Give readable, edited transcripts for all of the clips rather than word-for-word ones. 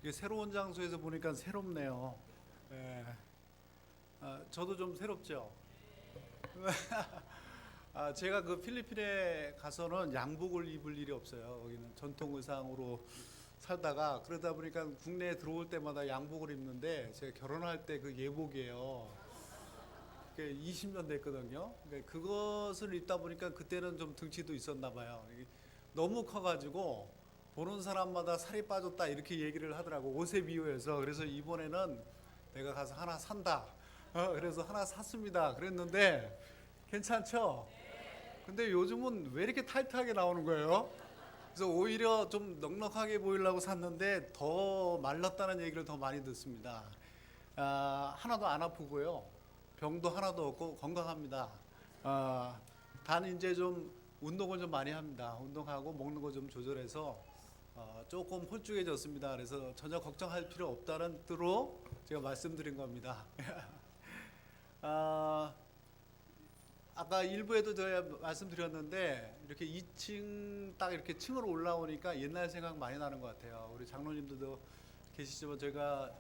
이게 새로운 장소에서 보니까 새롭네요. 예. 저도 좀 새롭죠. 제가 그 필리핀에 가서는 양복을 입을 일이 없어요. 거기는 전통 의상으로 살다가 그러다 보니까 국내에 들어올 때마다 양복을 입는데 제가 결혼할 때 그 예복이에요. 그게 20년 됐거든요. 그러니까 그것을 입다 보니까 그때는 좀 등치도 있었나 봐요. 이게 너무 커가지고 보는 사람마다 살이 빠졌다 이렇게 얘기를 하더라고. 옷에 비유해서. 그래서 이번에는 내가 가서 하나 산다. 그래서 하나 샀습니다. 그랬는데 괜찮죠? 근데 요즘은 왜 이렇게 타이트하게 나오는 거예요? 그래서 오히려 좀 넉넉하게 보이려고 샀는데 더 말랐다는 얘기를 더 많이 듣습니다. 하나도 안 아프고요. 병도 하나도 없고 건강합니다. 단 이제 좀 운동을 좀 많이 합니다. 운동하고 먹는 거 좀 조절해서 조금 홀쭉해졌습니다. 그래서 전혀 걱정할 필요 없다는 뜻으로 제가 말씀드린 겁니다. 아, 아까 일부에도 제가 말씀드렸는데 이렇게 2층 딱 이렇게 층으로 올라오니까 옛날 생각 많이 나는 것 같아요. 우리 장로님들도 계시지만 제가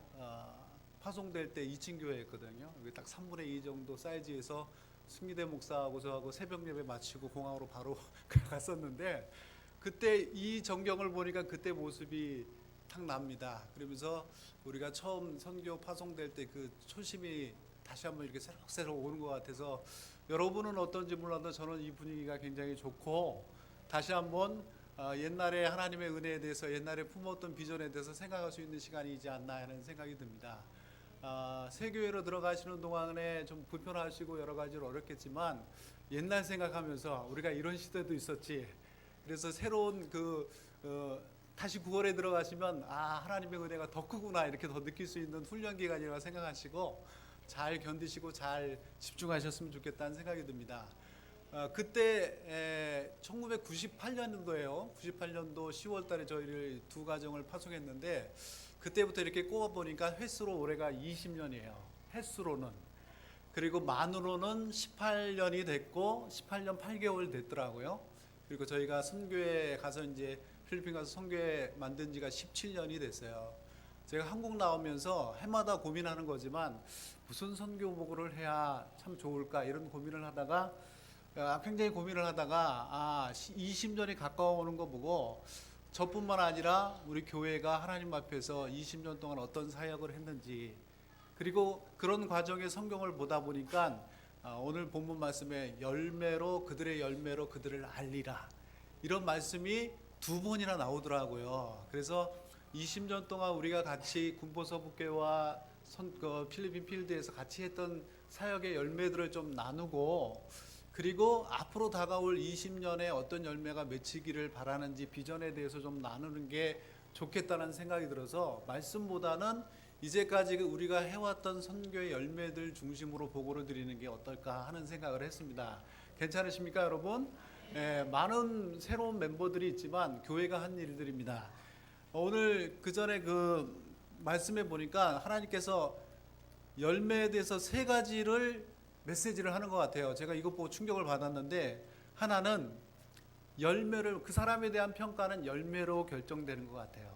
파송될 때 2층 교회였거든요. 여기 딱 3분의 2 정도 사이즈에서 승리대 목사하고 저하고 새벽 예배 마치고 공항으로 바로 갔었는데 그때 이 전경을 보니까 그때 모습이 탁 납니다. 그러면서 우리가 처음 선교 파송될 때 그 초심이 다시 한번 이렇게 새록새록 오는 것 같아서 여러분은 어떤지 몰라도 저는 이 분위기가 굉장히 좋고 다시 한번 옛날에 하나님의 은혜에 대해서 옛날에 품었던 비전에 대해서 생각할 수 있는 시간이지 않나 하는 생각이 듭니다. 새 교회로 들어가시는 동안에 좀 불편하시고 여러 가지로 어렵겠지만 옛날 생각하면서 우리가 이런 시대도 있었지. 그래서 새로운 다시 9월에 들어가시면 하나님의 은혜가 더 크구나 이렇게 더 느낄 수 있는 훈련 기간이라고 생각하시고 잘 견디시고 잘 집중하셨으면 좋겠다는 생각이 듭니다. 그때 1998년도에요. 98년도 10월 달에 저희를 두 가정을 파송했는데 그때부터 이렇게 꼽아보니까 횟수로 올해가 20년이에요. 횟수로는. 그리고 만으로는 18년이 됐고 18년 8개월 됐더라고요. 그리고 저희가 선교에 가서 이제 필리핀 가서 선교회 만든 지가 17년이 됐어요. 제가 한국 나오면서 해마다 고민하는 거지만 무슨 선교복을 해야 참 좋을까 이런 고민을 하다가 굉장히 고민을 하다가 20년이 가까워오는 거 보고 저뿐만 아니라 우리 교회가 하나님 앞에서 20년 동안 어떤 사역을 했는지 그리고 그런 과정의 성경을 보다 보니까 오늘 본문 말씀에 열매로 그들의 열매로 그들을 알리라 이런 말씀이 두 번이나 나오더라고요. 그래서 20년 동안 우리가 같이 군포서북교와 필리핀 필드에서 같이 했던 사역의 열매들을 좀 나누고 그리고 앞으로 다가올 20년에 어떤 열매가 맺히기를 바라는지 비전에 대해서 좀 나누는 게 좋겠다는 생각이 들어서 말씀보다는 이제까지 우리가 해왔던 선교의 열매들 중심으로 보고를 드리는 게 어떨까 하는 생각을 했습니다. 괜찮으십니까 여러분? 많은 새로운 멤버들이 있지만 교회가 한 일들입니다. 오늘 그 전에 그 말씀해 보니까 하나님께서 열매에 대해서 세 가지를 메시지를 하는 것 같아요. 제가 이것 보고 충격을 받았는데 하나는 열매를 그 사람에 대한 평가는 열매로 결정되는 것 같아요.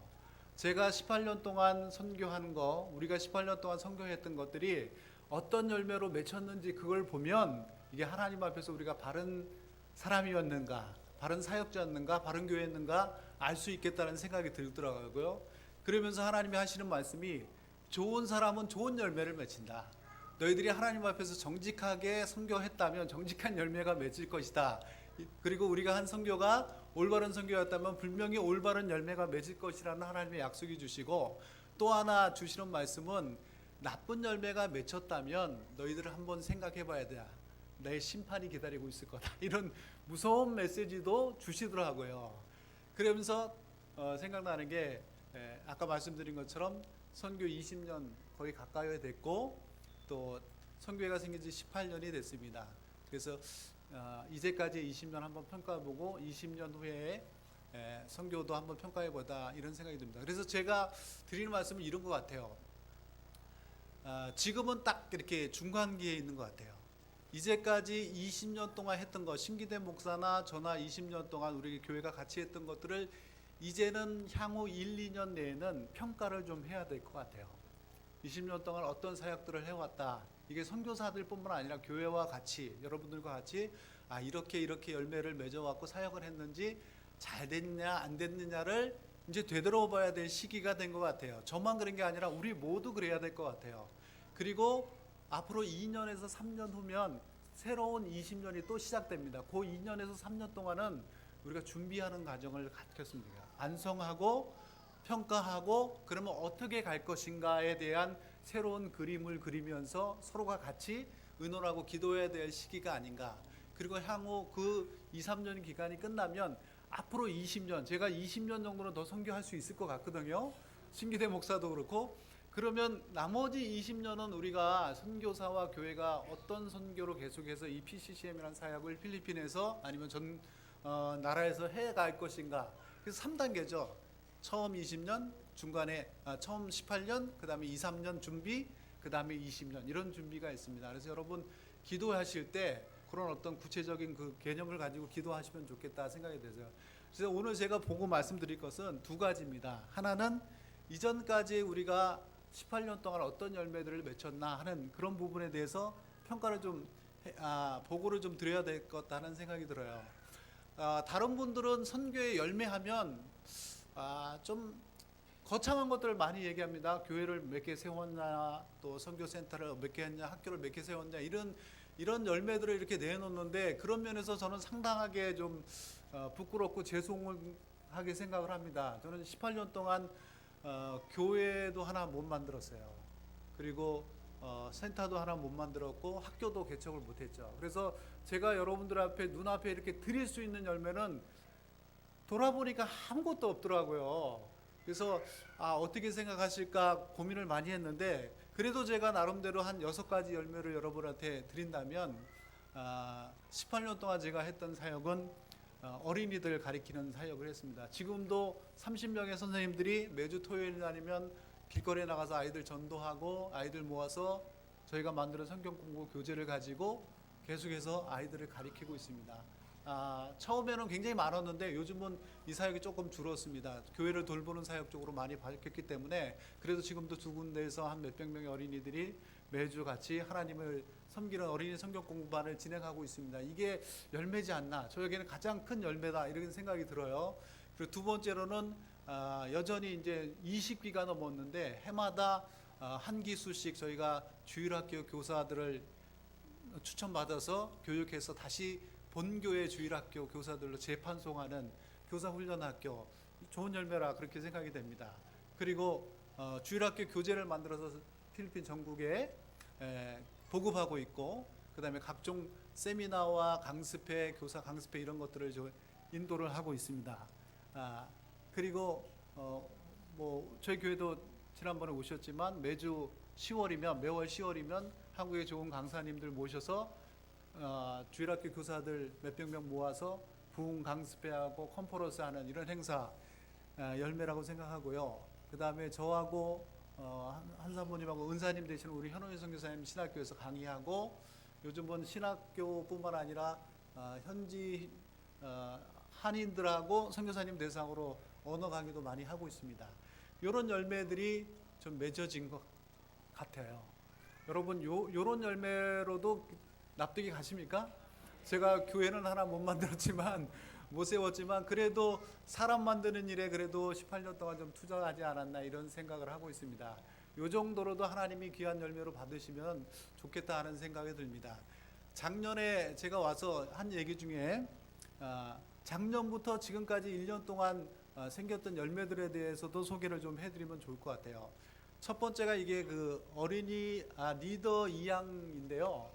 제가 18년 동안 선교한 거, 우리가 18년 동안 선교했던 것들이 어떤 열매로 맺혔는지 그걸 보면 이게 하나님 앞에서 우리가 바른 사람이었는가, 바른 사역자였는가, 바른 교회였는가 알 수 있겠다는 생각이 들더라고요. 그러면서 하나님이 하시는 말씀이 좋은 사람은 좋은 열매를 맺힌다. 너희들이 하나님 앞에서 정직하게 선교했다면 정직한 열매가 맺을 것이다. 그리고 우리가 한 선교가 올바른 선교였다면 분명히 올바른 열매가 맺을 것이라는 하나님의 약속이 주시고 또 하나 주시는 말씀은 나쁜 열매가 맺혔다면 너희들 한번 생각해 봐야 돼. 내 심판이 기다리고 있을 거다. 이런 무서운 메시지도 주시더라고요. 그러면서 생각나는 게 아까 말씀드린 것처럼 선교 20년 거의 가까이 됐고 또 선교회가 생긴 지 18년이 됐습니다. 그래서 이제까지 20년 한번 평가해보고 20년 후에 선교도 한번 평가해보다 이런 생각이 듭니다. 그래서 제가 드리는 말씀은 이런 것 같아요. 지금은 딱 이렇게 중간기에 있는 것 같아요. 이제까지 20년 동안 했던 것, 신기대 목사나 저나 20년 동안 우리 교회가 같이 했던 것들을 이제는 향후 1, 2년 내에는 평가를 좀 해야 될 것 같아요. 20년 동안 어떤 사역들을 해왔다. 이게 선교사들뿐만 아니라 교회와 같이, 여러분들과 같이 이렇게 열매를 맺어왔고 사역을 했는지 잘 됐냐 안 됐느냐를 이제 되돌아봐야 될 시기가 된 것 같아요. 저만 그런 게 아니라 우리 모두 그래야 될 것 같아요. 그리고 앞으로 2년에서 3년 후면 새로운 20년이 또 시작됩니다. 그 2년에서 3년 동안은 우리가 준비하는 과정을 갖겠습니다. 안성하고 평가하고 그러면 어떻게 갈 것인가에 대한 새로운 그림을 그리면서 서로가 같이 의논하고 기도해야 될 시기가 아닌가. 그리고 향후 그 2, 3년 기간이 끝나면 앞으로 20년, 제가 20년 정도는 더 선교할 수 있을 것 같거든요. 신기대 목사도 그렇고. 그러면 나머지 20년은 우리가 선교사와 교회가 어떤 선교로 계속해서 이 PCCM이라는 사역을 필리핀에서 아니면 전 나라에서 해갈 것인가. 그래서 3단계죠. 처음 20년, 중간에 처음 18년, 그 다음에 2, 3년 준비, 그 다음에 20년 이런 준비가 있습니다. 그래서 여러분 기도하실 때 그런 어떤 구체적인 그 개념을 가지고 기도하시면 좋겠다 생각이 되세요. 그래서 오늘 제가 보고 말씀드릴 것은 두 가지입니다. 하나는 이전까지 우리가 18년 동안 어떤 열매들을 맺혔나 하는 그런 부분에 대해서 평가를 좀 보고를 좀 드려야 될 것 같다는 생각이 들어요. 다른 분들은 선교에 열매하면 좀 거창한 것들을 많이 얘기합니다. 교회를 몇 개 세웠냐, 또 선교센터를 몇 개 했냐, 학교를 몇 개 세웠냐 이런 열매들을 이렇게 내놓는데 그런 면에서 저는 상당하게 좀 부끄럽고 죄송하게 생각을 합니다. 저는 18년 동안 교회도 하나 못 만들었어요. 그리고 센터도 하나 못 만들었고 학교도 개척을 못했죠. 그래서 제가 여러분들 앞에 눈앞에 이렇게 드릴 수 있는 열매는 돌아보니까 아무것도 없더라고요. 그래서 어떻게 생각하실까 고민을 많이 했는데 그래도 제가 나름대로 한 6가지 열매를 여러분한테 드린다면 18년 동안 제가 했던 사역은 어린이들 가리키는 사역을 했습니다. 지금도 30명의 선생님들이 매주 토요일 아니면 길거리에 나가서 아이들 전도하고 아이들 모아서 저희가 만드는 성경 공부 교재를 가지고 계속해서 아이들을 가리키고 있습니다. 처음에는 굉장히 많았는데 요즘은 이 사역이 조금 줄었습니다. 교회를 돌보는 사역 쪽으로 많이 바뀌었기 때문에 그래도 지금도 두 군데에서 한 몇백 명의 어린이들이 매주 같이 하나님을 섬기는 어린이 성경 공부반을 진행하고 있습니다. 이게 열매지 않나? 저에게는 가장 큰 열매다 이런 생각이 들어요. 그리고 두 번째로는 여전히 이제 20기가 넘었는데 해마다 한 기수씩 저희가 주일학교 교사들을 추천받아서 교육해서 다시 본교회 주일학교 교사들로 재판송하는 교사훈련학교 좋은 열매라 그렇게 생각이 됩니다. 그리고 주일학교 교재를 만들어서 필리핀 전국에 보급하고 있고 그 다음에 각종 세미나와 강습회, 교사 강습회 이런 것들을 인도를 하고 있습니다. 그리고 저희 교회도 지난번에 오셨지만 매주 10월이면 매월 10월이면 한국의 좋은 강사님들 모셔서 주일학교 교사들 몇백 명 모아서 부흥 강습회하고 컨퍼런스 하는 이런 행사 열매라고 생각하고요. 그 다음에 저하고 한 사모님하고 은사님 되시는 우리 현원희 선교사님 신학교에서 강의하고 요즘은 신학교뿐만 아니라 현지 한인들하고 선교사님 대상으로 언어 강의도 많이 하고 있습니다. 이런 열매들이 좀 맺어진 것 같아요. 여러분 요런 열매로도 납득이 가십니까? 제가 교회는 하나 못 만들었지만 못 세웠지만 그래도 사람 만드는 일에 그래도 18년 동안 좀 투자하지 않았나 이런 생각을 하고 있습니다. 요 정도로도 하나님이 귀한 열매로 받으시면 좋겠다 하는 생각이 듭니다. 작년에 제가 와서 한 얘기 중에 작년부터 지금까지 1년 동안 생겼던 열매들에 대해서도 소개를 좀 해드리면 좋을 것 같아요. 첫 번째가 이게 그 어린이 리더 2양인데요.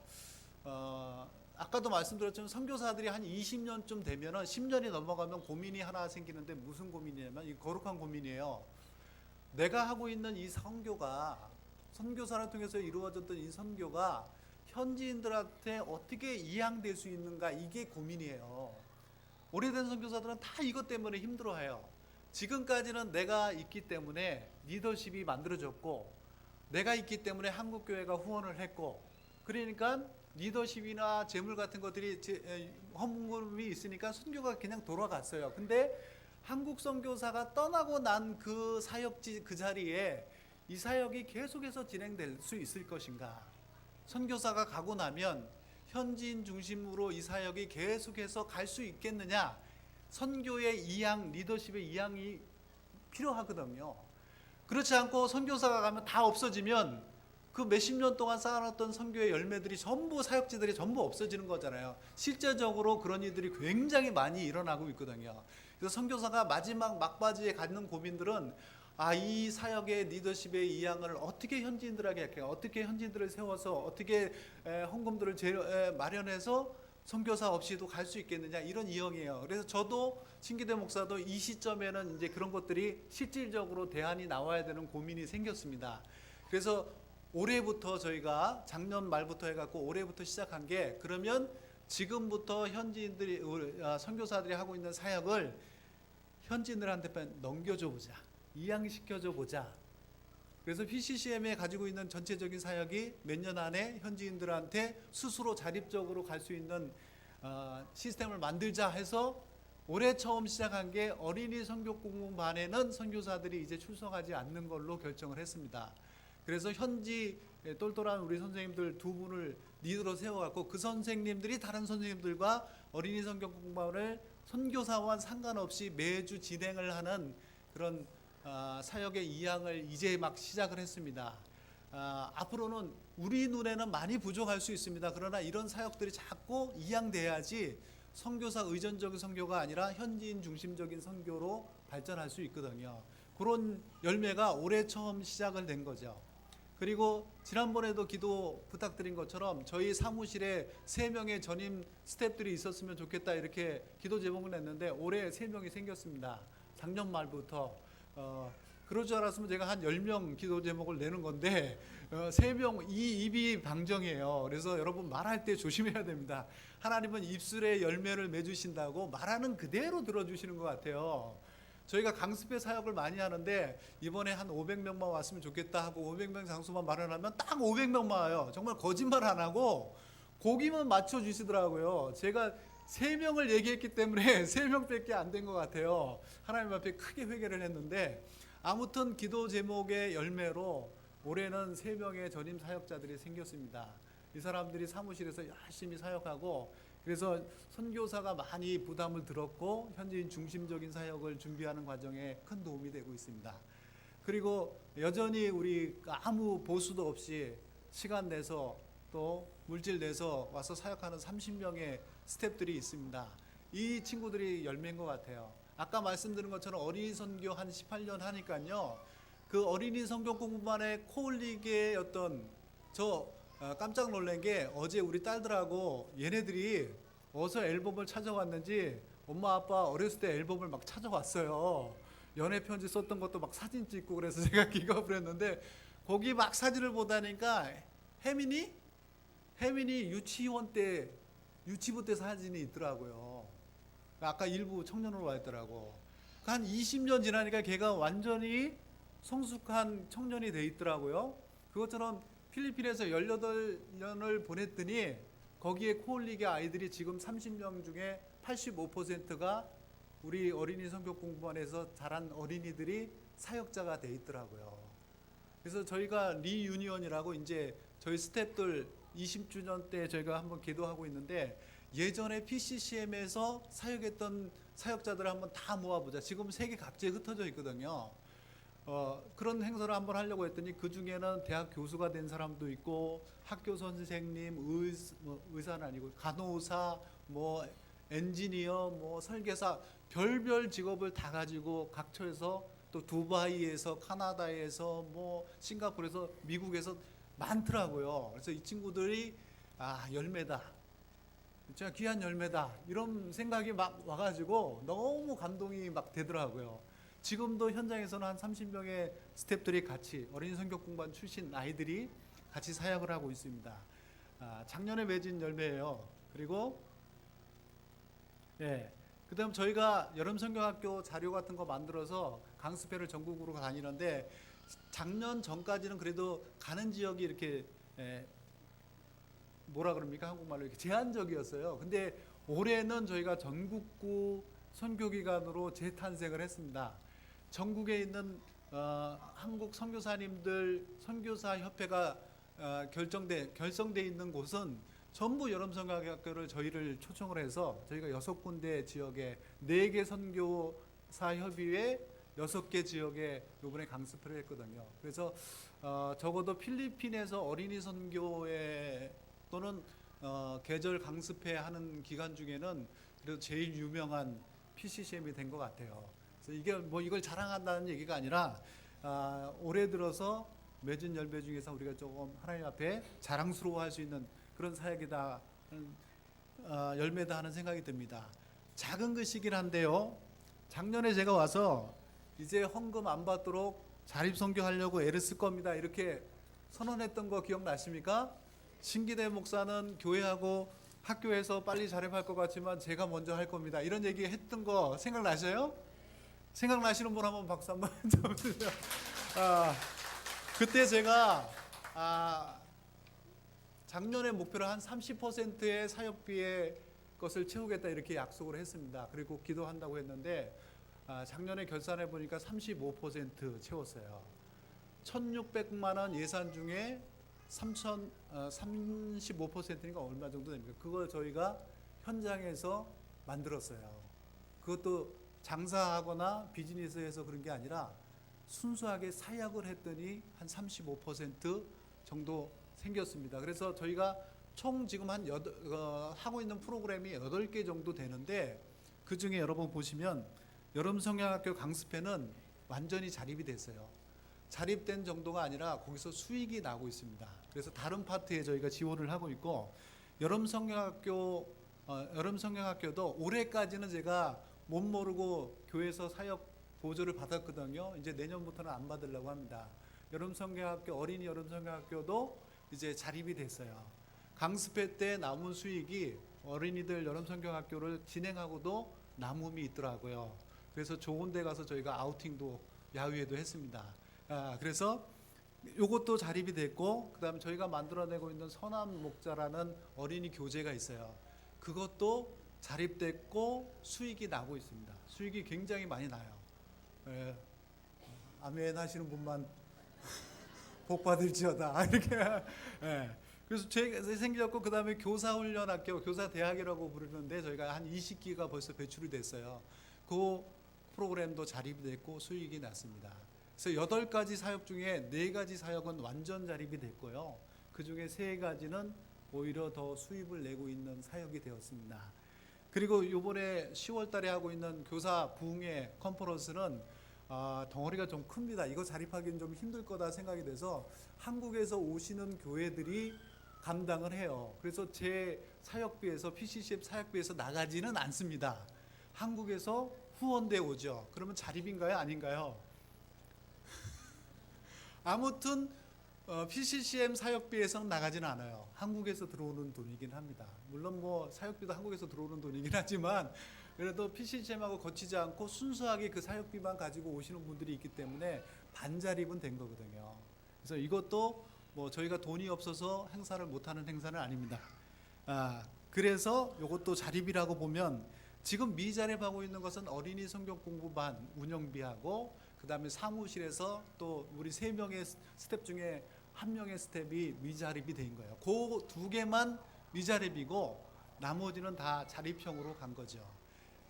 아까도 말씀드렸지만 선교사들이 한 20년쯤 되면은 10년이 넘어가면 고민이 하나 생기는데 무슨 고민이냐면 이 거룩한 고민이에요. 내가 하고 있는 이 선교가 선교사를 통해서 이루어졌던 이 선교가 현지인들한테 어떻게 이양될 수 있는가 이게 고민이에요. 오래된 선교사들은 다 이것 때문에 힘들어해요. 지금까지는 내가 있기 때문에 리더십이 만들어졌고 내가 있기 때문에 한국교회가 후원을 했고 그러니까 리더십이나 재물 같은 것들이 허물이 있으니까 선교가 그냥 돌아갔어요. 근데 한국 선교사가 떠나고 난 그 사역지 그 자리에 이 사역이 계속해서 진행될 수 있을 것인가? 선교사가 가고 나면 현지인 중심으로 이 사역이 계속해서 갈 수 있겠느냐? 선교의 이양, 리더십의 이양이 필요하거든요. 그렇지 않고 선교사가 가면 다 없어지면 그 몇십 년 동안 쌓아놨던 선교의 열매들이 전부, 사역지들이 전부 없어지는 거잖아요. 실제적으로 그런 일들이 굉장히 많이 일어나고 있거든요. 그래서 선교사가 마지막 막바지에 갖는 고민들은 이 사역의 리더십의 이양을 어떻게 현지인들에게 할까? 어떻게 현지인들을 세워서 어떻게 헌금들을 마련해서 선교사 없이도 갈 수 있겠느냐, 이런 이형이에요. 그래서 저도 신기대 목사도 이 시점에는 이제 그런 것들이 실질적으로 대안이 나와야 되는 고민이 생겼습니다. 그래서 올해부터 저희가 작년 말부터 해갖고 올해부터 시작한 게, 그러면 지금부터 현지인들이 선교사들이 하고 있는 사역을 현지인들한테 넘겨줘 보자, 이양시켜줘 보자. 그래서 PCCM에 가지고 있는 전체적인 사역이 몇 년 안에 현지인들한테 스스로 자립적으로 갈 수 있는 시스템을 만들자 해서 올해 처음 시작한 게 어린이 선교공부반에는 선교사들이 이제 출석하지 않는 걸로 결정을 했습니다. 그래서 현지 똘똘한 우리 선생님들 두 분을 리더로 세워갖고 그 선생님들이 다른 선생님들과 어린이 선교공부반을 선교사와 상관없이 매주 진행을 하는 그런 사역의 이양을 이제 막 시작을 했습니다. 앞으로는 우리 눈에는 많이 부족할 수 있습니다. 그러나 이런 사역들이 자꾸 이양돼야지 선교사 의존적인 선교가 아니라 현지인 중심적인 선교로 발전할 수 있거든요. 그런 열매가 올해 처음 시작을 된 거죠. 그리고 지난번에도 기도 부탁드린 것처럼 저희 사무실에 3명의 전임 스태프들이 있었으면 좋겠다, 이렇게 기도 제목을 냈는데 올해 3명이 생겼습니다. 작년 말부터. 그럴 줄 알았으면 제가 한 10명 기도 제목을 내는 건데 3명, 이 입이 방정이에요. 그래서 여러분 말할 때 조심해야 됩니다. 하나님은 입술에 열매를 맺으신다고 말하는 그대로 들어주시는 것 같아요. 저희가 강습회 사역을 많이 하는데 이번에 한 500명만 왔으면 좋겠다 하고 500명 장소만 마련하면 딱 500명만 와요. 정말 거짓말 안 하고 고기만 맞춰주시더라고요. 제가 3명을 얘기했기 때문에 3명밖에 안 된 것 같아요. 하나님 앞에 크게 회개를 했는데, 아무튼 기도 제목의 열매로 올해는 3명의 전임 사역자들이 생겼습니다. 이 사람들이 사무실에서 열심히 사역하고, 그래서 선교사가 많이 부담을 들었고 현지인 중심적인 사역을 준비하는 과정에 큰 도움이 되고 있습니다. 그리고 여전히 우리 아무 보수도 없이 시간 내서 또 물질 내서 와서 사역하는 30명의 스태프들이 있습니다. 이 친구들이 열매인 것 같아요. 아까 말씀드린 것처럼 어린이 선교 한 18년 하니까요. 그 어린이 선교 공부반의 코올릭의 깜짝 놀란 게, 어제 우리 딸들하고 얘네들이 어디서 앨범을 찾아왔는지 엄마 아빠 어렸을 때 앨범을 막 찾아왔어요. 연애 편지 썼던 것도 막 사진 찍고, 그래서 제가 기겁을 했는데 거기 막 사진을 보다니까 혜민이 유치원 때, 유치부 때 사진이 있더라고요. 아까 일부 청년으로 와 있더라고. 한 20년 지나니까 걔가 완전히 성숙한 청년이 돼 있더라고요. 그것처럼 필리핀에서 18년을 보냈더니 거기에 코올릭의 아이들이 지금 30명 중에 85%가 우리 어린이 선교 공부반에서 자란 어린이들이 사역자가 돼 있더라고요. 그래서 저희가 리유니언이라고 이제 저희 스태프들 20주년 때 저희가 한번 기도하고 있는데, 예전에 PCCM에서 사역했던 사역자들을 한번 다 모아보자. 지금 세계 각지에 흩어져 있거든요. 그런 행사를 한번 하려고 했더니 그 중에는 대학 교수가 된 사람도 있고, 학교 선생님, 의사는 아니고 간호사, 엔지니어, 설계사, 별별 직업을 다 가지고 각처에서, 또 두바이에서, 카나다에서, 싱가포르에서, 미국에서 많더라고요. 그래서 이 친구들이 열매다, 진짜 귀한 열매다, 이런 생각이 막 와가지고 너무 감동이 막 되더라고요. 지금도 현장에서는 한 30명의 스태프들이 같이, 어린이 선교 공부반 출신 아이들이 같이 사역을 하고 있습니다. 작년에 맺은 열매예요. 그리고 그다음 저희가 여름 선교학교 자료 같은 거 만들어서 강습회를 전국으로 다니는데, 작년 전까지는 그래도 가는 지역이 이렇게 한국말로 이렇게 제한적이었어요. 근데 올해는 저희가 전국구 선교기관으로 재탄생을 했습니다. 전국에 있는 한국 선교사님들 선교사 협회가 결성돼 있는 곳은 전부 여름성경학교를 저희를 초청을 해서 저희가 6군데 지역에 4개 선교사 협의회 6개 지역에 이번에 강습을 했거든요. 그래서 적어도 필리핀에서 어린이 선교회 또는 계절 강습회 하는 기간 중에는 그래도 제일 유명한 PCCM이 된 것 같아요. 그래서 이게 뭐 이걸 자랑한다는 얘기가 아니라 올해 들어서 맺은 열매 중에서 우리가 조금 하나님 앞에 자랑스러워할 수 있는 그런 사역이다, 열매다 하는 생각이 듭니다. 작은 것이긴 한데요. 작년에 제가 와서 이제 헌금 안 받도록 자립선교하려고 애를 쓸 겁니다. 이렇게 선언했던 거 기억나십니까? 신기대 목사는 교회하고 학교에서 빨리 자립할 것 같지만 제가 먼저 할 겁니다. 이런 얘기 했던 거 생각나셔요? 생각나시는 분 한번 박수 한번 쳐주세요. 그때 제가 작년에 목표로 한 30%의 사역비의 것을 채우겠다 이렇게 약속을 했습니다. 그리고 기도한다고 했는데 작년에 결산해 보니까 35% 채웠어요. 1,600만 원 예산 중에 35%니까 얼마 정도 됩니까? 그걸 저희가 현장에서 만들었어요. 그것도 장사하거나 비즈니스에서 그런 게 아니라 순수하게 사역을 했더니 한 35% 정도 생겼습니다. 그래서 저희가 총 지금 하고 있는 프로그램이 8개 정도 되는데 그 중에 여러분 보시면 여름성경학교 강습회는 완전히 자립이 됐어요. 자립된 정도가 아니라 거기서 수익이 나고 있습니다. 그래서 다른 파트에 저희가 지원을 하고 있고 여름성경학교도 올해까지는 제가 못 모르고 교회에서 사역 보조를 받았거든요. 이제 내년부터는 안 받으려고 합니다. 여름성경학교 어린이 여름성경학교도 이제 자립이 됐어요. 강습회 때 남은 수익이 어린이들 여름성경학교를 진행하고도 남음이 있더라고요. 그래서 좋은 데 가서 저희가 아우팅도 야유회도 했습니다. 그래서 이것도 자립이 됐고 그 다음에 저희가 만들어내고 있는 선한 목자라는 어린이 교재가 있어요. 그것도 자립됐고 수익이 나고 있습니다. 수익이 굉장히 많이 나요. 아멘 하시는 분만 복 받을지어다 이렇게. 그래서 생겼고 그 다음에 교사훈련학교, 교사대학이라고 부르는데 저희가 한 20기가 벌써 배출이 됐어요. 그 프로그램도 자립이 됐고 수익이 났습니다. 그래서 8가지 사역 중에 4가지 사역은 완전 자립이 됐고요. 그 중에 3가지는 오히려 더 수입을 내고 있는 사역이 되었습니다. 그리고 이번에 10월 달에 하고 있는 교사 부흥회 컨퍼런스는 덩어리가 좀 큽니다. 이거 자립하기는 좀 힘들 거다 생각이 돼서 한국에서 오시는 교회들이 감당을 해요. 그래서 제 사역비에서 PCCF 사역비에서 나가지는 않습니다. 한국에서 후원돼 오죠. 그러면 자립인가요? 아닌가요? 아무튼 PCCM 사역비에서는 나가지는 않아요. 한국에서 들어오는 돈이긴 합니다. 물론 뭐 사역비도 한국에서 들어오는 돈이긴 하지만 그래도 PCCM하고 거치지 않고 순수하게 그 사역비만 가지고 오시는 분들이 있기 때문에 반자립은 된 거거든요. 그래서 이것도 뭐 저희가 돈이 없어서 행사를 못하는 행사는 아닙니다. 그래서 이것도 자립이라고 보면 지금 미자립하고 있는 것은 어린이 성경 공부반 운영비하고 그 다음에 사무실에서 또 우리 3명의 스텝 중에 1명의 스텝이 미자립이 된 거예요. 그 2개만 미자립이고 나머지는 다 자립형으로 간 거죠.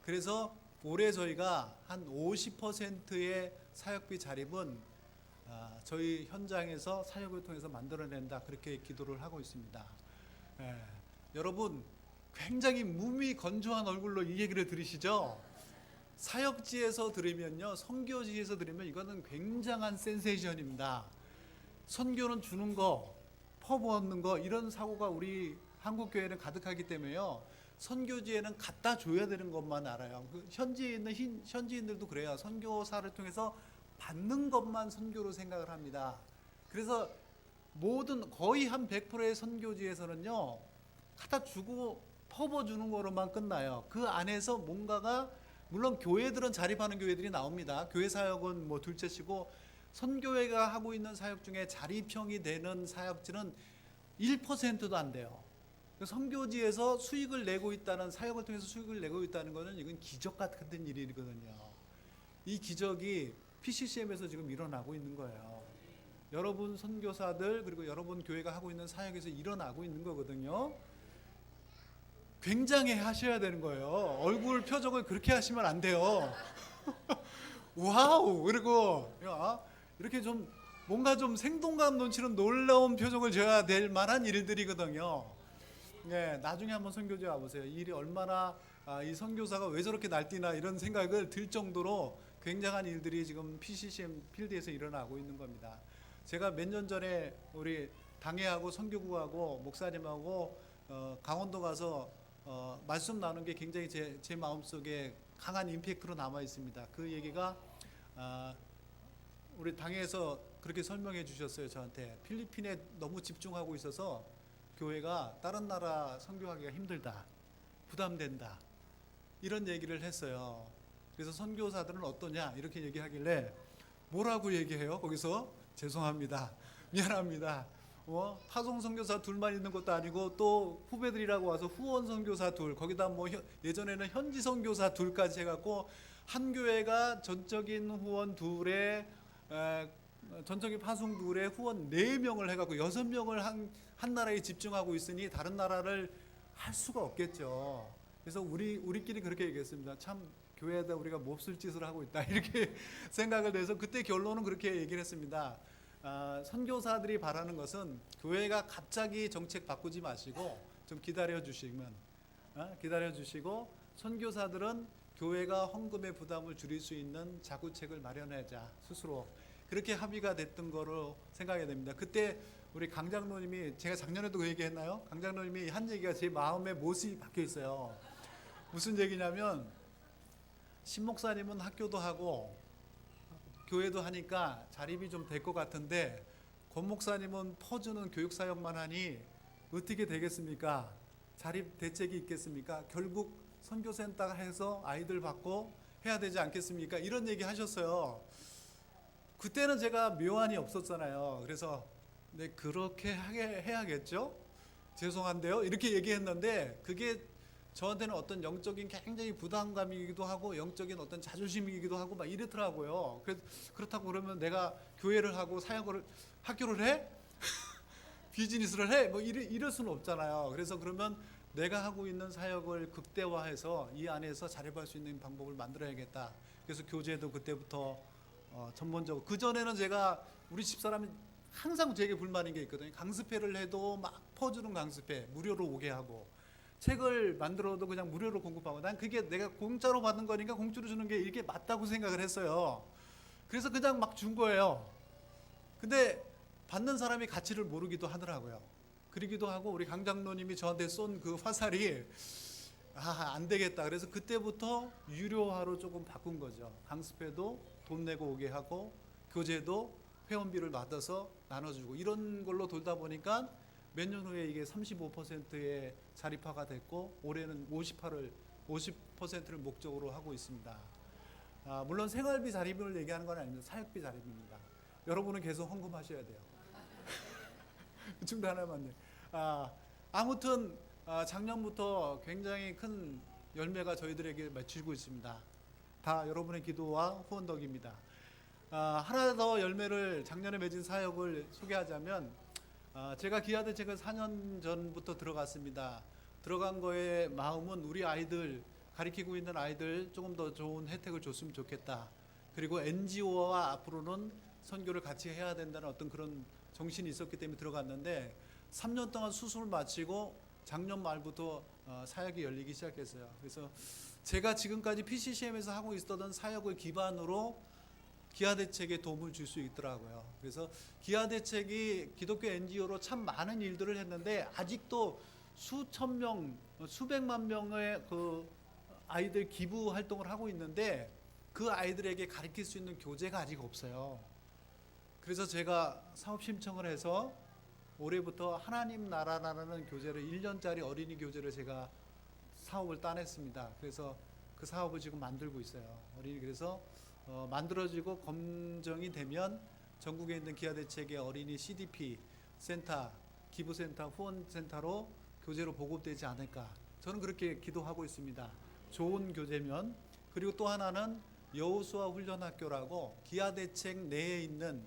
그래서 올해 저희가 한 50%의 사역비 자립은 저희 현장에서 사역을 통해서 만들어낸다 그렇게 기도를 하고 있습니다. 여러분 굉장히 몸이 건조한 얼굴로 이 얘기를 들으시죠? 사역지에서 들으면요, 선교지에서 들으면 이거는 굉장한 센세이션입니다. 선교는 주는 거, 퍼부었는 거 이런 사고가 우리 한국 교회는 가득하기 때문에요. 선교지에는 갖다 줘야 되는 것만 알아요. 현지에 있는 현지인들도 그래요. 선교사를 통해서 받는 것만 선교로 생각을 합니다. 그래서 거의 한 100%의 선교지에서는요, 갖다 주고 퍼부어주는 거로만 끝나요. 그 안에서 뭔가가 물론 교회들은 자립하는 교회들이 나옵니다. 교회 사역은 뭐 둘째치고 선교회가 하고 있는 사역 중에 자립형이 되는 사역지는 1%도 안 돼요. 선교지에서 수익을 내고 있다는, 사역을 통해서 수익을 내고 있다는 것은 이건 기적 같은 일이거든요. 이 기적이 PCCM에서 지금 일어나고 있는 거예요. 여러분 선교사들 그리고 여러분 교회가 하고 있는 사역에서 일어나고 있는 거거든요. 굉장히 하셔야 되는 거예요. 얼굴 표정을 그렇게 하시면 안 돼요. 와우! 그리고 이렇게 좀 뭔가 좀 생동감 넘치는 놀라운 표정을 줘야 될 만한 일들이거든요. 네, 나중에 한번 선교지에 와보세요. 이 일이 얼마나 이 선교사가 왜 저렇게 날뛰나 이런 생각을 들 정도로 굉장한 일들이 지금 PCCM 필드에서 일어나고 있는 겁니다. 제가 몇 년 전에 우리 당회하고 선교국하고 목사님하고 강원도 가서 말씀 나눈 게 굉장히 제 마음속에 강한 임팩트로 남아 있습니다. 그 얘기가 우리 당회에서 그렇게 설명해 주셨어요. 저한테 필리핀에 너무 집중하고 있어서 교회가 다른 나라 선교하기가 힘들다, 부담된다, 이런 얘기를 했어요. 그래서 선교사들은 어떠냐 이렇게 얘기하길래 뭐라고 얘기해요? 거기서 죄송합니다, 미안합니다, 파송 선교사 둘만 있는 것도 아니고 또 후배들이라고 와서 후원 선교사 둘, 거기다 뭐 예전에는 현지 선교사 둘까지 해갖고 한 교회가 전적인 후원 둘에 전적인 파송 둘에 후원 4명을 해갖고 6명을 한 나라에 집중하고 있으니 다른 나라를 할 수가 없겠죠. 그래서 우리끼리 그렇게 얘기했습니다. 참 교회에다 우리가 몹쓸 짓을 하고 있다 이렇게 생각을 해서 그때 결론은 그렇게 얘기를 했습니다. 선교사들이 바라는 것은 교회가 갑자기 정책 바꾸지 마시고 좀 기다려 주시고 선교사들은 교회가 헌금의 부담을 줄일 수 있는 자구책을 마련하자 스스로, 그렇게 합의가 됐던 거로 생각이 됩니다. 그때 우리 강 장로님이, 제가 작년에도 그 얘기 했나요? 강 장로님이 한 얘기가 제 마음에 못이 박혀 있어요. 무슨 얘기냐면, 신 목사님은 학교도 하고 교회도 하니까 자립이 좀 될 것 같은데 권 목사님은 퍼주는 교육사역만 하니 어떻게 되겠습니까? 자립 대책이 있겠습니까? 결국 선교센터 해서 아이들 받고 해야 되지 않겠습니까? 이런 얘기 하셨어요. 그때는 제가 묘안이 없었잖아요. 그래서 네, 그렇게 해야겠죠? 죄송한데요, 이렇게 얘기했는데 그게 저한테는 어떤 영적인 굉장히 부담감이기도 하고 영적인 어떤 자존심이기도 하고 막 이렇더라고요. 그렇다고 그러면 내가 교회를 하고 사역을 학교를 해? 비즈니스를 해? 뭐 이럴 수는 없잖아요. 그래서 그러면 내가 하고 있는 사역을 극대화해서 이 안에서 자립할 수 있는 방법을 만들어야겠다. 그래서 교제도 그때부터 전문적으로, 그전에는 제가 우리 집사람이 항상 제게 불만인 게 있거든요. 강습회를 해도 막 퍼주는 강습회 무료로 오게 하고, 책을 만들어도 그냥 무료로 공급하고, 난 그게 내가 공짜로 받는 거니까 공짜로 주는 게 이게 맞다고 생각을 했어요. 그래서 그냥 막 준 거예요. 근데 받는 사람이 가치를 모르기도 하더라고요. 그러기도 하고 우리 강 장로님이 저한테 쏜 그 화살이 안 되겠다. 그래서 그때부터 유료화로 조금 바꾼 거죠. 강습회도 돈 내고 오게 하고 교재도 회원비를 받아서 나눠주고, 이런 걸로 돌다 보니까 몇 년 후에 이게 35%의 자립화가 됐고 올해는 50%를 목적으로 하고 있습니다. 물론 생활비 자립을 얘기하는 건 아닙니다. 사역비 자립입니다. 여러분은 계속 헌금하셔야 돼요. 중도 하나만. 아무튼 작년부터 굉장히 큰 열매가 저희들에게 맺히고 있습니다. 다 여러분의 기도와 후원 덕입니다. 하나 더 열매를, 작년에 맺은 사역을 소개하자면, 제가 기아대책을 4년 전부터 들어갔습니다. 들어간 거에 마음은 우리 아이들, 가르치고 있는 아이들 조금 더 좋은 혜택을 줬으면 좋겠다. 그리고 NGO와 앞으로는 선교를 같이 해야 된다는 어떤 그런 정신이 있었기 때문에 들어갔는데, 3년 동안 수술을 마치고 작년 말부터 사역이 열리기 시작했어요. 그래서 제가 지금까지 PCCM에서 하고 있었던 사역을 기반으로 기아대책에 도움을 줄 수 있더라고요. 그래서 기아대책이 기독교 NGO로 참 많은 일들을 했는데 아직도 수천 명, 수백만 명의 그 아이들 기부 활동을 하고 있는데 그 아이들에게 가르칠 수 있는 교재가 아직 없어요. 그래서 제가 사업 신청을 해서 올해부터 하나님 나라라는 교재를, 1년짜리 어린이 교재를 제가 사업을 따냈습니다. 그래서 그 사업을 지금 만들고 있어요. 그래서 만들어지고 검증이 되면 전국에 있는 기아대책의 어린이 CDP 센터, 기부센터, 후원센터로 교재로 보급되지 않을까, 저는 그렇게 기도하고 있습니다. 좋은 교재면. 그리고 또 하나는 여호수아 훈련학교라고 기아대책 내에 있는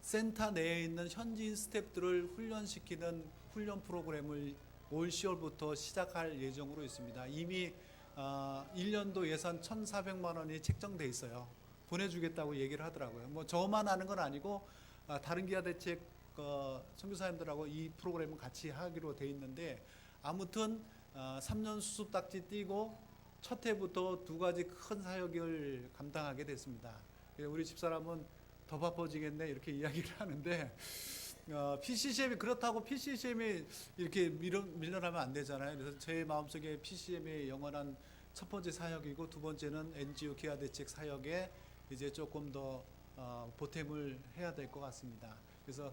센터 내에 있는 현지인 스태프들을 훈련시키는 훈련 프로그램을 올 10월부터 시작할 예정으로 있습니다. 이미 1년도 예산 1,400만 원이 책정돼 있어요. 보내주겠다고 얘기를 하더라고요. 뭐 저만 아는 건 아니고 다른 기아대책 선교사님들하고 이 프로그램은 같이 하기로 돼 있는데, 아무튼 3년 수습딱지 띄고 첫 해부터 두 가지 큰 사역을 감당하게 됐습니다. 우리 집사람은 더 바빠지겠네 이렇게 이야기를 하는데, PCCM이 그렇다고 PCCM이 이렇게 밀려나면 안 되잖아요. 그래서 제 마음속에 PCCM의 영원한 첫 번째 사역이고, 두 번째는 NGO 기아대책 사역에 이제 조금 더 보탬을 해야 될 것 같습니다. 그래서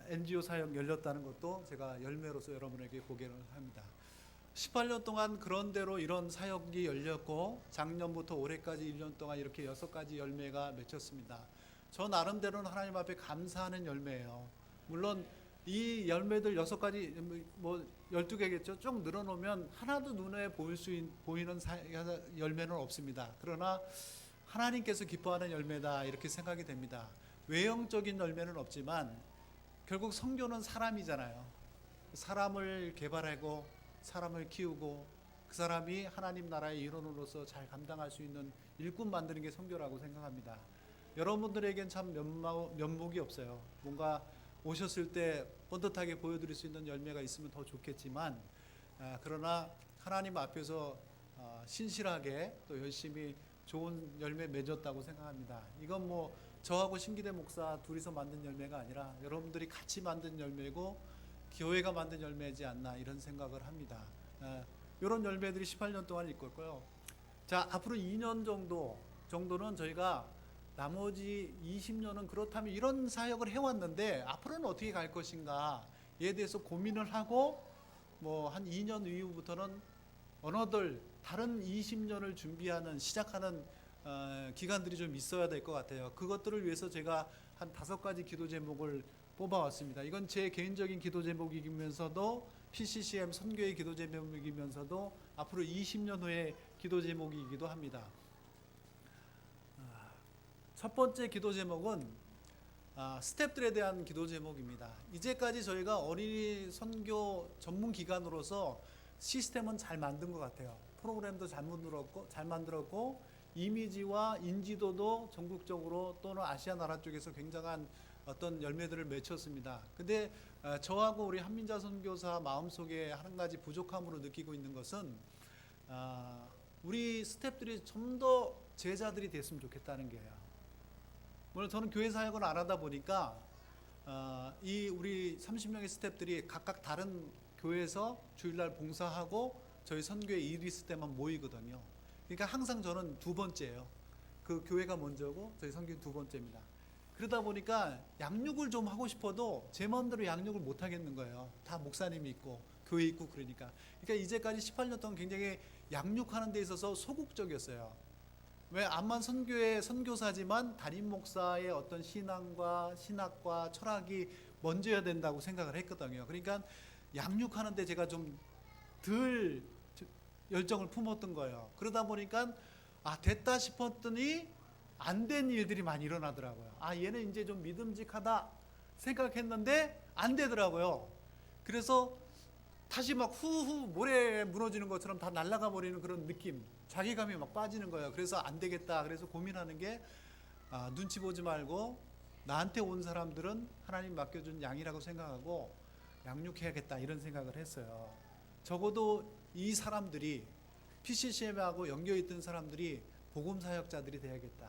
NGO 사역 열렸다는 것도 제가 열매로서 여러분에게 고개를 합니다. 18년 동안 그런대로 이런 사역이 열렸고, 작년부터 올해까지 1년 동안 이렇게 6가지 열매가 맺혔습니다. 저 나름대로는 하나님 앞에 감사하는 열매예요. 물론 이 열매들 6가지, 뭐 12개겠죠. 쭉 늘어놓으면 하나도 눈에 보이는 열매는 없습니다. 그러나 하나님께서 기뻐하는 열매다 이렇게 생각이 됩니다. 외형적인 열매는 없지만 결국 선교는 사람이잖아요. 사람을 개발하고 사람을 키우고 그 사람이 하나님 나라의 일원으로서 잘 감당할 수 있는 일꾼 만드는 게 선교라고 생각합니다. 여러분들에겐 참 면목이 없어요. 뭔가 오셨을 때 뻔듯하게 보여드릴 수 있는 열매가 있으면 더 좋겠지만, 그러나 하나님 앞에서 신실하게 또 열심히 좋은 열매 맺었다고 생각합니다. 이건 뭐 저하고 신기대 목사 둘이서 만든 열매가 아니라 여러분들이 같이 만든 열매고 교회가 만든 열매지 않나 이런 생각을 합니다. 이런 열매들이 18년 동안 있을 거고요. 자, 앞으로 2년 정도는 저희가 나머지 20년은 그렇다면 이런 사역을 해왔는데 앞으로는 어떻게 갈 것인가에 대해서 고민을 하고, 뭐 한 2년 이후부터는 어느덧 다른 20년을 준비하는 시작하는 기간들이 좀 있어야 될 것 같아요. 그것들을 위해서 제가 한 5가지 기도 제목을 뽑아왔습니다. 이건 제 개인적인 기도 제목이면서도 PCCM 선교의 기도 제목이면서도 앞으로 20년 후의 기도 제목이기도 합니다. 첫 번째 기도 제목은 스태프들에 대한 기도 제목입니다. 이제까지 저희가 어린이 선교 전문 기관으로서 시스템은 잘 만든 것 같아요. 프로그램도 잘 만들었고 이미지와 인지도도 전국적으로 또는 아시아 나라 쪽에서 굉장한 어떤 열매들을 맺혔습니다. 근데 저하고 우리 한민자 선교사 마음속에 한 가지 부족함으로 느끼고 있는 것은 우리 스태프들이 좀 더 제자들이 됐으면 좋겠다는 거예요. 물론 저는 교회 사역을 안 하다 보니까 이 우리 30명의 스태프들이 각각 다른 교회에서 주일날 봉사하고 저희 선교회 일이 있을 때만 모이거든요. 그러니까 항상 저는 두 번째예요. 그 교회가 먼저고 저희 선교는 두 번째입니다. 그러다 보니까 양육을 좀 하고 싶어도 제 마음대로 양육을 못 하겠는 거예요. 다 목사님이 있고 교회 있고 그러니까. 그러니까 이제까지 18년 동안 굉장히 양육하는 데 있어서 소극적이었어요. 왜? 암만 선교의 선교사지만 담임 목사의 어떤 신앙과 신학과 철학이 먼저야 된다고 생각을 했거든요. 그러니까 양육하는데 제가 좀 덜 열정을 품었던 거예요. 그러다 보니까 됐다 싶었더니 안 된 일들이 많이 일어나더라고요. 얘는 이제 좀 믿음직하다 생각했는데 안 되더라고요. 그래서 다시 막 후후 모래에 무너지는 것처럼 다 날아가 버리는 그런 느낌, 자괴감이 막 빠지는 거예요. 그래서 안 되겠다. 그래서 고민하는 게 눈치 보지 말고 나한테 온 사람들은 하나님 맡겨준 양이라고 생각하고 양육해야겠다 이런 생각을 했어요. 적어도 이 사람들이 PCCM하고 연결있던 사람들이 복음 사역자들이 돼야겠다.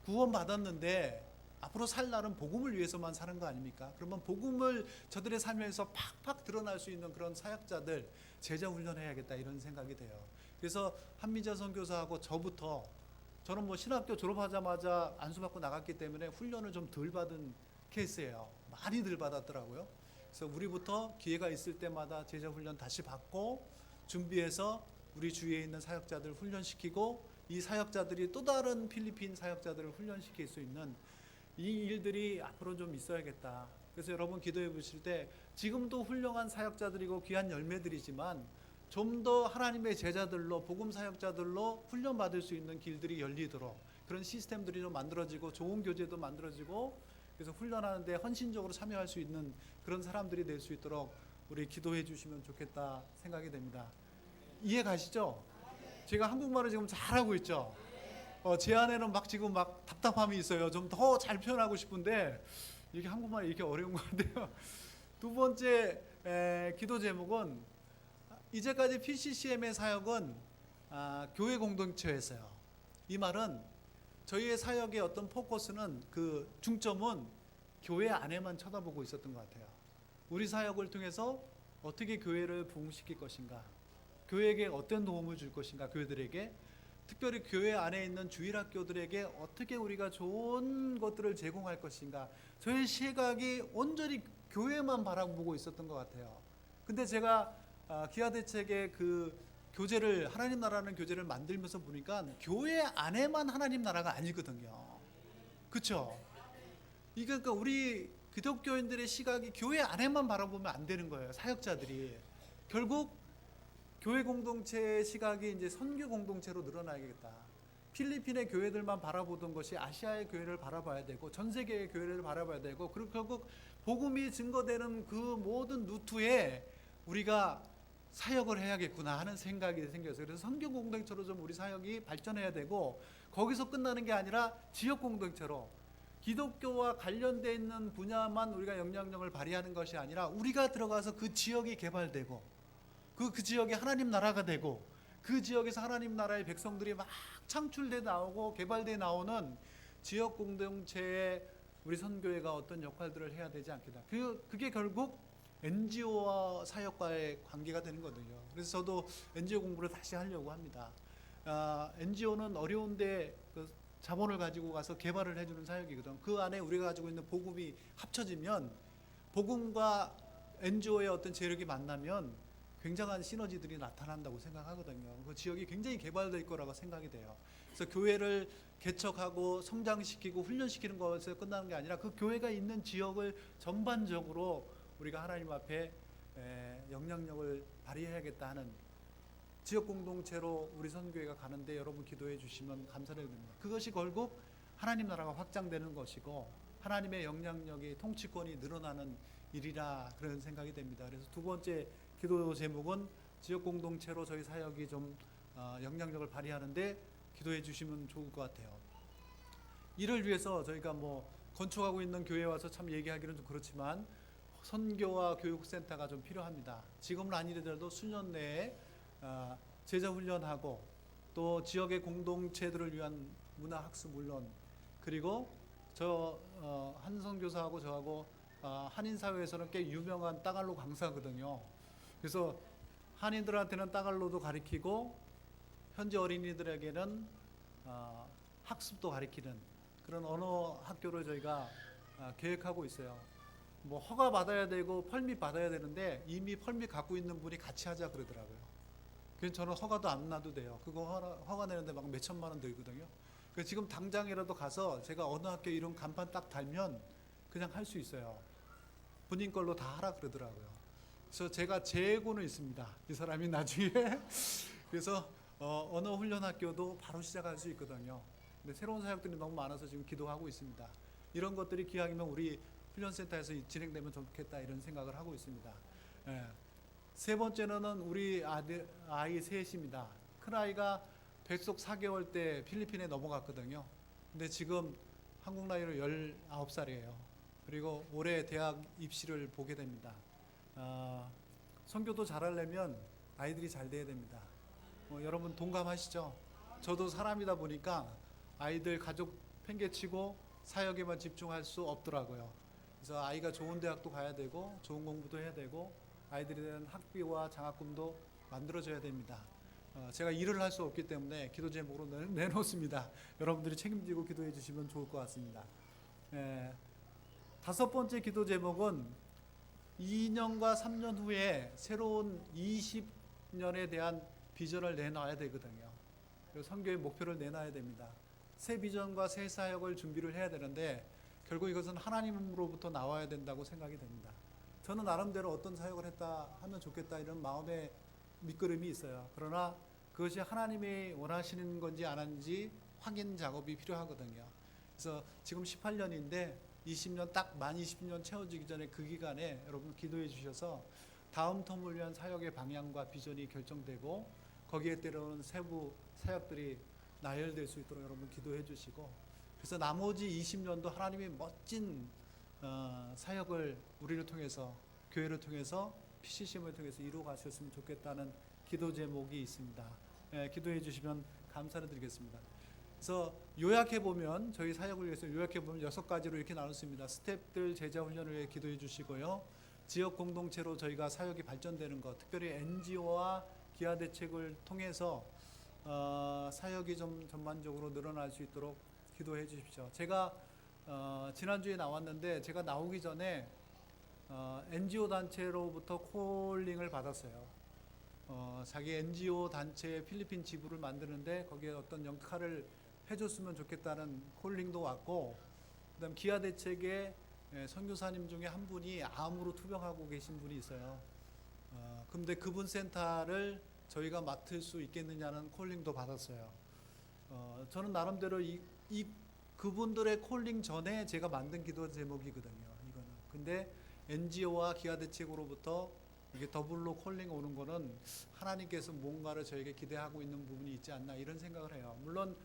구원 받았는데 앞으로 살 날은 복음을 위해서만 사는 거 아닙니까? 그러면 복음을 저들의 삶에서 팍팍 드러날 수 있는 그런 사역자들 제자 훈련해야겠다 이런 생각이 돼요. 그래서 한민자 선교사하고 저는 뭐 신학교 졸업하자마자 안수받고 나갔기 때문에 훈련을 좀 덜 받은 케이스예요. 많이 덜 받았더라고요. 그래서 우리부터 기회가 있을 때마다 제자 훈련 다시 받고 준비해서 우리 주위에 있는 사역자들 훈련시키고 이 사역자들이 또 다른 필리핀 사역자들을 훈련시킬 수 있는 이 일들이 앞으로 좀 있어야겠다. 그래서 여러분 기도해 보실 때 지금도 훌륭한 사역자들이고 귀한 열매들이지만 좀 더 하나님의 제자들로 복음 사역자들로 훈련받을 수 있는 길들이 열리도록 그런 시스템들이 좀 만들어지고 좋은 교제도 만들어지고 그래서 훈련하는데 헌신적으로 참여할 수 있는 그런 사람들이 될 수 있도록 우리 기도해 주시면 좋겠다 생각이 됩니다. 이해 가시죠? 제가 한국말을 지금 잘하고 있죠? 제 안에는 막 지금 막 답답함이 있어요. 좀 더 잘 표현하고 싶은데 이게 한국말이 이렇게 어려운 것 같아요. 두 번째 기도 제목은 이제까지 PCCM의 사역은 교회 공동체였어요. 이 말은 저희의 사역의 어떤 포커스는 그 중점은 교회 안에만 쳐다보고 있었던 것 같아요. 우리 사역을 통해서 어떻게 교회를 부흥시킬 것인가, 교회에게 어떤 도움을 줄 것인가, 교회들에게 특별히 교회 안에 있는 주일학교들에게 어떻게 우리가 좋은 것들을 제공할 것인가, 저의 시각이 온전히 교회만 바라보고 있었던 것 같아요. 근데 제가 기아대책의 그 교제를 하나님 나라는 교제를 만들면서 보니까 교회 안에만 하나님 나라가 아니거든요. 그렇죠? 이게 그러니까 우리 기독교인들의 시각이 교회 안에만 바라보면 안 되는 거예요. 사역자들이 결국 교회 공동체의 시각이 이제 선교 공동체로 늘어나야겠다. 필리핀의 교회들만 바라보던 것이 아시아의 교회를 바라봐야 되고 전 세계의 교회를 바라봐야 되고 그리고 결국 복음이 증거되는 그 모든 루트에 우리가 사역을 해야겠구나 하는 생각이 생겼어요. 그래서 선교 공동체로 좀 우리 사역이 발전해야 되고 거기서 끝나는 게 아니라 지역 공동체로 기독교와 관련되어 있는 분야만 우리가 영향력을 발휘하는 것이 아니라 우리가 들어가서 그 지역이 개발되고 그 지역에 하나님 나라가 되고 그 지역에서 하나님 나라의 백성들이 막 창출돼 나오고 개발돼 나오는 지역 공동체에 우리 선교회가 어떤 역할들을 해야 되지 않겠나. 그게 결국 NGO와 사역과의 관계가 되는 거거든요. 그래서 저도 NGO 공부를 다시 하려고 합니다. NGO는 어려운데 그 자본을 가지고 가서 개발을 해주는 사역이거든. 그 안에 우리가 가지고 있는 복음이 합쳐지면 복음과 NGO의 어떤 재력이 만나면 굉장한 시너지들이 나타난다고 생각하거든요. 그 지역이 굉장히 개발될 거라고 생각이 돼요. 그래서 교회를 개척하고 성장시키고 훈련시키는 것에서 끝나는 게 아니라 그 교회가 있는 지역을 전반적으로 우리가 하나님 앞에 영향력을 발휘해야겠다 하는 지역 공동체로 우리 선교회가 가는데 여러분 기도해 주시면 감사드립니다. 그것이 결국 하나님 나라가 확장되는 것이고 하나님의 영향력이 통치권이 늘어나는 일이라 그런 생각이 됩니다. 그래서 두 번째 기도 제목은 지역 공동체로 저희 사역이 좀 영향력을 발휘하는데 기도해 주시면 좋을 것 같아요. 이를 위해서 저희가 뭐 건축하고 있는 교회에 와서 참 얘기하기는 좀 그렇지만 선교와 교육센터가 좀 필요합니다. 지금은 아니더라도 수년 내에 제자 훈련하고 또 지역의 공동체들을 위한 문화 학습 물론 그리고 저 한선 교사하고 저하고 한인 사회에서는 꽤 유명한 따갈로 강사거든요. 그래서 한인들한테는 따갈로도 가르치고 현지 어린이들에게는 학습도 가르치는 그런 언어 학교를 저희가 계획하고 있어요. 뭐 허가 받아야 되고 펄밋 받아야 되는데 이미 펄밋 갖고 있는 분이 같이 하자 그러더라고요. 그래서 저는 허가도 안 놔도 돼요. 그거 허가 내는데 막 몇 천만 원 들거든요. 그래서 지금 당장이라도 가서 제가 어느 학교 이런 간판 딱 달면 그냥 할 수 있어요. 본인 걸로 다 하라 그러더라고요. 그래서 제가 재고는 있습니다. 이 사람이 나중에 그래서 언어 훈련 학교도 바로 시작할 수 있거든요. 근데 새로운 사역들이 너무 많아서 지금 기도하고 있습니다. 이런 것들이 기왕이면 우리 훈련센터에서 진행되면 좋겠다 이런 생각을 하고 있습니다. 세 번째는 우리 아이 셋입니다. 큰 아이가 백속 4개월 때 필리핀에 넘어갔거든요. 근데 지금 한국 나이로 19살이에요. 그리고 올해 대학 입시를 보게 됩니다. 선교도 잘하려면 아이들이 잘 돼야 됩니다. 여러분 동감하시죠? 저도 사람이다 보니까 아이들 가족 팽개치고 사역에만 집중할 수 없더라고요. 그래서 아이가 좋은 대학도 가야 되고 좋은 공부도 해야 되고 아이들에 대한 학비와 장학금도 만들어줘야 됩니다. 제가 일을 할 수 없기 때문에 기도 제목으로 내놓습니다. 여러분들이 책임지고 기도해 주시면 좋을 것 같습니다. 다섯 번째 기도 제목은 2년과 3년 후에 새로운 20년에 대한 비전을 내놔야 되거든요. 선교의 목표를 내놔야 됩니다. 새 비전과 새 사역을 준비를 해야 되는데 결국 이것은 하나님으로부터 나와야 된다고 생각이 됩니다. 저는 나름대로 어떤 사역을 했다 하면 좋겠다 이런 마음의 밑거름이 있어요. 그러나 그것이 하나님이 원하시는 건지 안 하는지 확인 작업이 필요하거든요. 그래서 지금 18년인데 20년 딱 만 20년 채워지기 전에 그 기간에 여러분 기도해 주셔서 다음 텀을 위한 사역의 방향과 비전이 결정되고 거기에 따르는 세부 사역들이 나열될 수 있도록 여러분 기도해 주시고, 그래서 나머지 20년도 하나님의 멋진 사역을 우리를 통해서, 교회를 통해서, PCCM을 통해서 이루어 가셨으면 좋겠다는 기도 제목이 있습니다. 기도해 주시면 감사를 드리겠습니다. 그래서 요약해 보면, 저희 사역을 위해서 요약해 보면 6가지로 이렇게 나눴습니다. 스텝들 제자 훈련을 위해 기도해 주시고요. 지역 공동체로 저희가 사역이 발전되는 것, 특별히 NGO와 기아 대책을 통해서 사역이 좀 전반적으로 늘어날 수 있도록 기도해 주십시오. 제가 지난주에 나왔는데, 제가 나오기 전에 NGO 단체로부터 콜링을 받았어요. 자기 NGO 단체의 필리핀 지부를 만드는데 거기에 어떤 역할을 해줬으면 좋겠다는 콜링도 왔고, 그다음 기아 대책의 선교사님 중에 한 분이 암으로 투병하고 계신 분이 있어요. 근데 그분 센터를 저희가 맡을 수 있겠느냐는 콜링도 받았어요. 저는 나름대로 이 그분들의 콜링 전에 제가 만든 기도 제목이거든요. 이거는. 근데 NGO와 기아 대책으로부터 이게 더블로 콜링 오는 거는 하나님께서 뭔가를 저에게 기대하고 있는 부분이 있지 않나 이런 생각을 해요. 물론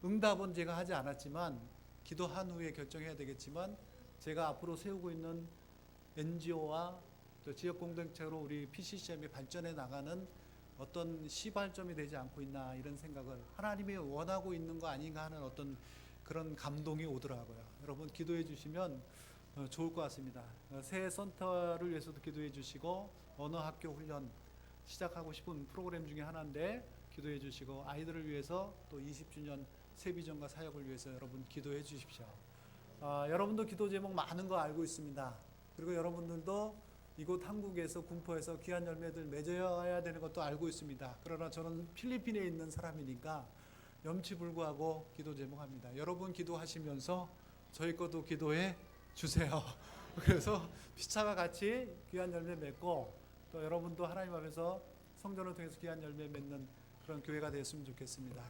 응답은 제가 하지 않았지만, 기도한 후에 결정해야 되겠지만, 제가 앞으로 세우고 있는 NGO와 또 지역 공동체로 우리 PCCM이 발전해 나가는 어떤 시발점이 되지 않고 있나 이런 생각을, 하나님이 원하고 있는 거 아닌가 하는 어떤 그런 감동이 오더라고요. 여러분 기도해 주시면 좋을 것 같습니다. 새 센터를 위해서도 기도해 주시고, 언어학교 훈련 시작하고 싶은 프로그램 중에 하나인데 기도해 주시고, 아이들을 위해서 또 20주년 세비전과 사역을 위해서 여러분 기도해 주십시오. 여러분도 기도 제목 많은 거 알고 있습니다. 그리고 여러분들도 이곳 한국에서 군포에서 귀한 열매들 맺어야 되는 것도 알고 있습니다. 그러나 저는 필리핀에 있는 사람이니까 염치불구하고 기도 제목합니다. 여러분 기도하시면서 저희 것도 기도해 주세요. 그래서 피차가 같이 귀한 열매 맺고, 또 여러분도 하나님 앞에서 성전을 통해서 귀한 열매 맺는 그런 교회가 되었으면 좋겠습니다.